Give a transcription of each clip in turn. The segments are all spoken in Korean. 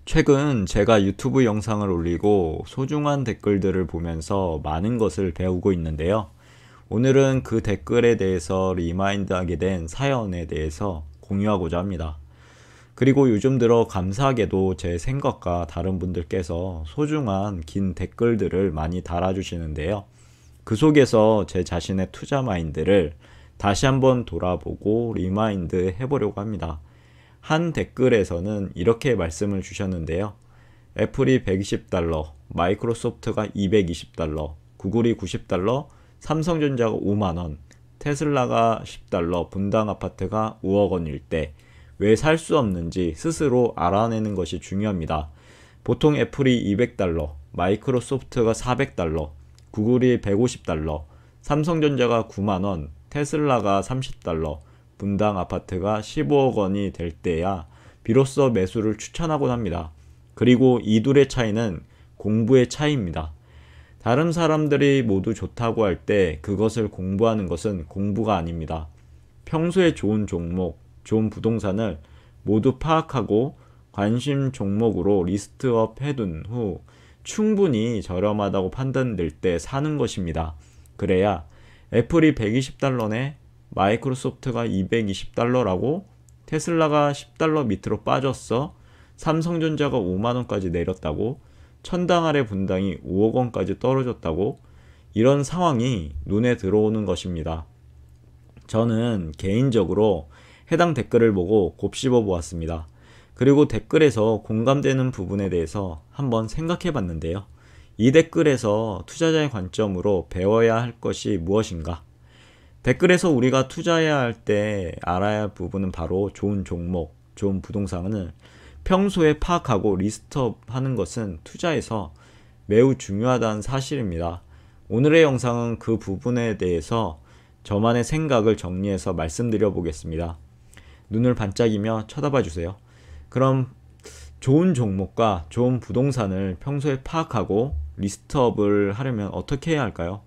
최근 제가 유튜브 영상을 올리고 소중한 댓글들을 보면서 많은 것을 배우고 있는데요. 오늘은 그 댓글에 대해서 리마인드하게 된 사연에 대해서 공유하고자 합니다. 그리고 요즘 들어 감사하게도 제 생각과 다른 분들께서 소중한 긴 댓글들을 많이 달아주시는데요. 그 속에서 제 자신의 투자 마인드를 다시 한번 돌아보고 리마인드 해보려고 합니다. 한 댓글에서는 이렇게 말씀을 주셨는데요. 애플이 120달러, 마이크로소프트가 220달러, 구글이 90달러, 삼성전자가 5만원, 테슬라가 10달러, 분당 아파트가 5억 원일 때 왜 살 수 없는지 스스로 알아내는 것이 중요합니다. 보통 애플이 200달러, 마이크로소프트가 400달러, 구글이 150달러, 삼성전자가 9만원, 테슬라가 30달러, 분당 아파트가 15억 원이 될 때야 비로소 매수를 추천하곤 합니다. 그리고 이 둘의 차이는 공부의 차이입니다. 다른 사람들이 모두 좋다고 할 때 그것을 공부하는 것은 공부가 아닙니다. 평소에 좋은 종목, 좋은 부동산을 모두 파악하고 관심 종목으로 리스트업 해둔 후 충분히 저렴하다고 판단될 때 사는 것입니다. 그래야 애플이 120달러네, 마이크로소프트가 220달러라고, 테슬라가 10달러 밑으로 빠졌어, 삼성전자가 5만원까지 내렸다고, 천당 아래 분당이 5억 원까지 떨어졌다고, 이런 상황이 눈에 들어오는 것입니다. 저는 개인적으로 해당 댓글을 보고 곱씹어 보았습니다. 그리고 댓글에서 공감되는 부분에 대해서 한번 생각해 봤는데요. 이 댓글에서 투자자의 관점으로 배워야 할 것이 무엇인가? 댓글에서 우리가 투자해야 할 때 알아야 할 부분은 바로 좋은 종목, 좋은 부동산을 평소에 파악하고 리스트업 하는 것은 투자에서 매우 중요하다는 사실입니다. 오늘의 영상은 그 부분에 대해서 저만의 생각을 정리해서 말씀드려 보겠습니다. 눈을 반짝이며 쳐다봐 주세요. 그럼 좋은 종목과 좋은 부동산을 평소에 파악하고 리스트업을 하려면 어떻게 해야 할까요?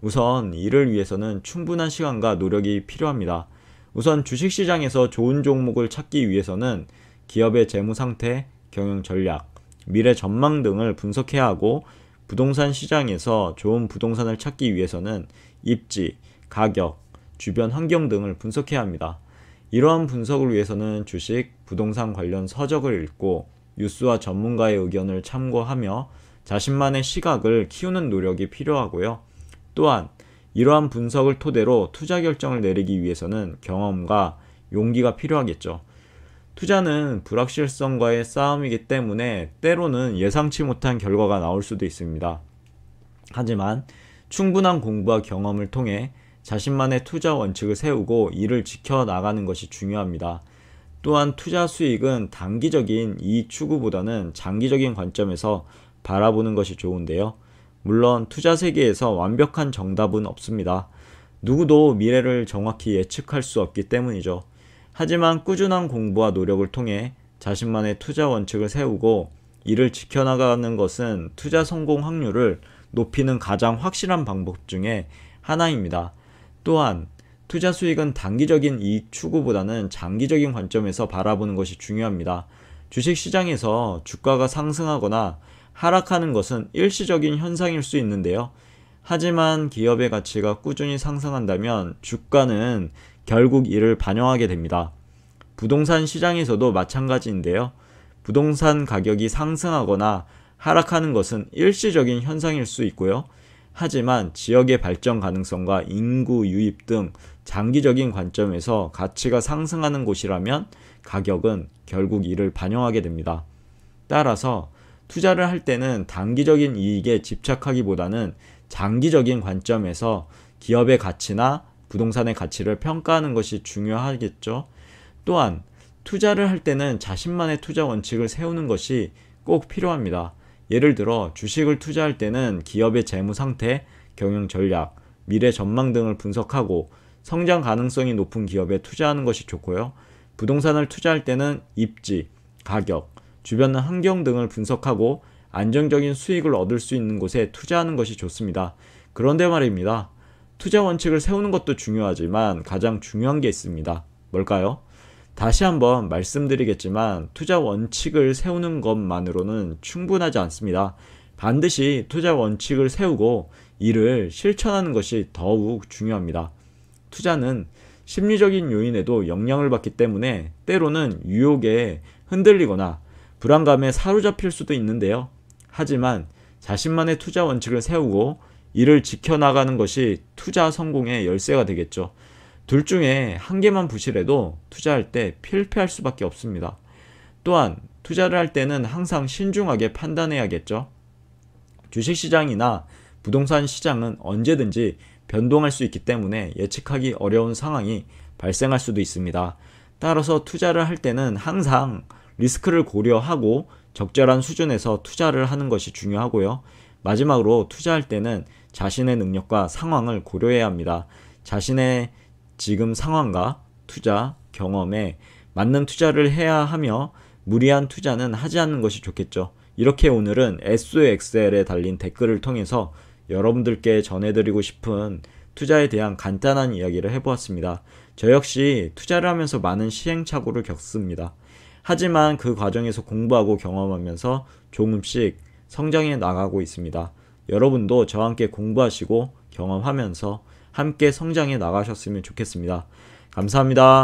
우선 이를 위해서는 충분한 시간과 노력이 필요합니다. 우선 주식시장에서 좋은 종목을 찾기 위해서는 기업의 재무 상태, 경영 전략, 미래 전망 등을 분석해야 하고, 부동산 시장에서 좋은 부동산을 찾기 위해서는 입지, 가격, 주변 환경 등을 분석해야 합니다. 이러한 분석을 위해서는 주식, 부동산 관련 서적을 읽고 뉴스와 전문가의 의견을 참고하며 자신만의 시각을 키우는 노력이 필요하고요. 또한 이러한 분석을 토대로 투자 결정을 내리기 위해서는 경험과 용기가 필요하겠죠. 투자는 불확실성과의 싸움이기 때문에 때로는 예상치 못한 결과가 나올 수도 있습니다. 하지만 충분한 공부와 경험을 통해 자신만의 투자 원칙을 세우고 이를 지켜나가는 것이 중요합니다. 또한 투자 수익은 단기적인 이익 추구보다는 장기적인 관점에서 바라보는 것이 좋은데요. 물론 투자 세계에서 완벽한 정답은 없습니다. 누구도 미래를 정확히 예측할 수 없기 때문이죠. 하지만 꾸준한 공부와 노력을 통해 자신만의 투자 원칙을 세우고 이를 지켜나가는 것은 투자 성공 확률을 높이는 가장 확실한 방법 중에 하나입니다. 또한 투자 수익은 단기적인 이익 추구보다는 장기적인 관점에서 바라보는 것이 중요합니다. 주식시장에서 주가가 상승하거나 하락하는 것은 일시적인 현상일 수 있는데요. 하지만 기업의 가치가 꾸준히 상승한다면 주가는 결국 이를 반영하게 됩니다. 부동산 시장에서도 마찬가지인데요. 부동산 가격이 상승하거나 하락하는 것은 일시적인 현상일 수 있고요. 하지만 지역의 발전 가능성과 인구 유입 등 장기적인 관점에서 가치가 상승하는 곳이라면 가격은 결국 이를 반영하게 됩니다. 따라서 투자를 할 때는 단기적인 이익에 집착하기보다는 장기적인 관점에서 기업의 가치나 부동산의 가치를 평가하는 것이 중요하겠죠. 또한 투자를 할 때는 자신만의 투자 원칙을 세우는 것이 꼭 필요합니다. 예를 들어 주식을 투자할 때는 기업의 재무 상태, 경영 전략, 미래 전망 등을 분석하고 성장 가능성이 높은 기업에 투자하는 것이 좋고요. 부동산을 투자할 때는 입지, 가격, 주변 환경 등을 분석하고 안정적인 수익을 얻을 수 있는 곳에 투자하는 것이 좋습니다. 그런데 말입니다. 투자 원칙을 세우는 것도 중요하지만 가장 중요한 게 있습니다. 뭘까요? 다시 한번 말씀드리겠지만 투자 원칙을 세우는 것만으로는 충분하지 않습니다. 반드시 투자 원칙을 세우고 이를 실천하는 것이 더욱 중요합니다. 투자는 심리적인 요인에도 영향을 받기 때문에 때로는 유혹에 흔들리거나 불안감에 사로잡힐 수도 있는데요. 하지만 자신만의 투자 원칙을 세우고 이를 지켜나가는 것이 투자 성공의 열쇠가 되겠죠. 둘 중에 한 개만 부실해도 투자할 때 실패할 수밖에 없습니다. 또한 투자를 할 때는 항상 신중하게 판단해야겠죠. 주식시장이나 부동산 시장은 언제든지 변동할 수 있기 때문에 예측하기 어려운 상황이 발생할 수도 있습니다. 따라서 투자를 할 때는 항상 리스크를 고려하고 적절한 수준에서 투자를 하는 것이 중요하고요. 마지막으로 투자할 때는 자신의 능력과 상황을 고려해야 합니다. 자신의 지금 상황과 투자 경험에 맞는 투자를 해야 하며 무리한 투자는 하지 않는 것이 좋겠죠. 이렇게 오늘은 SOXL에 달린 댓글을 통해서 여러분들께 전해드리고 싶은 투자에 대한 간단한 이야기를 해보았습니다. 저 역시 투자를 하면서 많은 시행착오를 겪습니다. 하지만 그 과정에서 공부하고 경험하면서 조금씩 성장해 나가고 있습니다. 여러분도 저와 함께 공부하시고 경험하면서 함께 성장해 나가셨으면 좋겠습니다. 감사합니다.